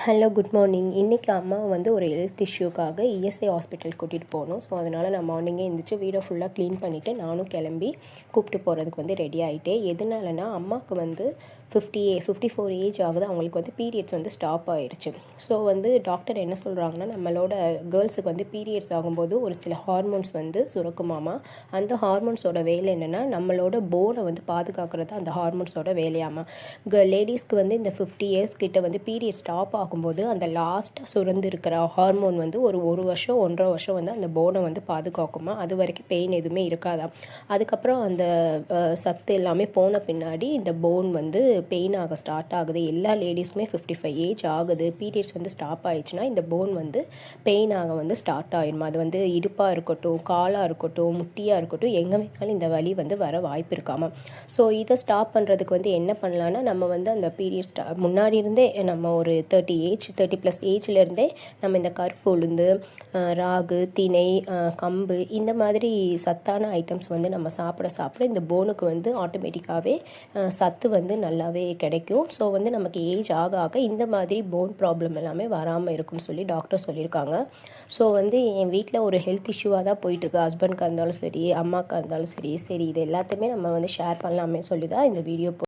Hello good morning. இன்றைக்கி அம்மா வந்து ஒரு ஹெல்த் இஷ்யூக்காக இஎஸ்ஐ ஹாஸ்பிட்டல் கூட்டிகிட்டு போகணும். ஸோ அதனால் நான் மார்னிங்கே எழுந்திரிச்சு வீடை ஃபுல்லாக க்ளீன் பண்ணிவிட்டு நானும் கிளம்பி கூப்பிட்டு போகிறதுக்கு வந்து ரெடி ஆகிட்டேன். எதனாலனா அம்மாவுக்கு வந்து 54 ஏஜ் ஆகுது. அவங்களுக்கு வந்து பீரியட்ஸ் வந்து ஸ்டாப் ஆயிடுச்சு. ஸோ வந்து டாக்டர் என்ன சொல்கிறாங்கன்னா, நம்மளோட கேர்ள்ஸுக்கு வந்து பீரியட்ஸ் ஆகும்போது ஒரு சில ஹார்மோன்ஸ் வந்து சுரக்குமாமா. அந்த ஹார்மோன்ஸோட வேலை என்னென்னா, நம்மளோட போனை வந்து பாதுகாக்கிறது அந்த ஹார்மோன்ஸோட வேலையாமா. லேடிஸ்க்கு வந்து இந்த 50 இயர்ஸ் கிட்ட வந்து பீரியட் ஸ்டாப் ஆகும்போது அந்த லாஸ்ட்டாக சுரந்து இருக்கிற ஹார்மோன் வந்து ஒரு வருஷம் 1.5 வருஷம் வந்து அந்த போனை வந்து பாதுகாக்குமா. அது வரைக்கும் பெயின் எதுவுமே இருக்காதாம். அதுக்கப்புறம் அந்த சத்து எல்லாமே போன பின்னாடி இந்த போன் வந்து பெயின் ஆக ஸ்டார்ட் ஆகுது. எல்லா லேடிஸ்க்குமே 55 ஏஜ் ஆகுது, பீரியட்ஸ் வந்து ஸ்டாப் ஆயிடுச்சுன்னா இந்த போன் வந்து பெயின் ஆக வந்து ஸ்டார்ட் ஆயிடுமா. அது வந்து இடுப்பாக இருக்கட்டும், காலாக இருக்கட்டும், முட்டியாக இருக்கட்டும், எங்கே வேணாலும் இந்த வலி வந்து வர வாய்ப்பு இருக்காமா. ஸோ இதை ஸ்டாப் பண்ணுறதுக்கு வந்து என்ன பண்ணலான்னா, நம்ம வந்து அந்த பீரியட்ஸ் முன்னாடி இருந்தே நம்ம ஒரு 30+ ஏஜ்லேருந்தே நம்ம இந்த கருப்பு உளுந்து, ராகு, திணை, கம்பு இந்த மாதிரி சத்தான ஐட்டம்ஸ் வந்து நம்ம சாப்பிட இந்த போனுக்கு வந்து ஆட்டோமேட்டிக்காகவே சத்து வந்து நல்லாவே கிடைக்கும். ஸோ வந்து நமக்கு ஏஜ் ஆக ஆக இந்த மாதிரி போன் ப்ராப்ளம் எல்லாமே வராமல் இருக்குன்னு சொல்லி டாக்டர் சொல்லியிருக்காங்க. ஸோ வந்து என் வீட்டில் ஒரு ஹெல்த் இஷ்யூவாக தான் போயிட்டுருக்கு. ஹஸ்பண்ட்காக இருந்தாலும் சரி, அம்மாவுக்காக இருந்தாலும் சரி இது எல்லாத்தையுமே நம்ம வந்து ஷேர் பண்ணலாமே சொல்லி தான் இந்த வீடியோ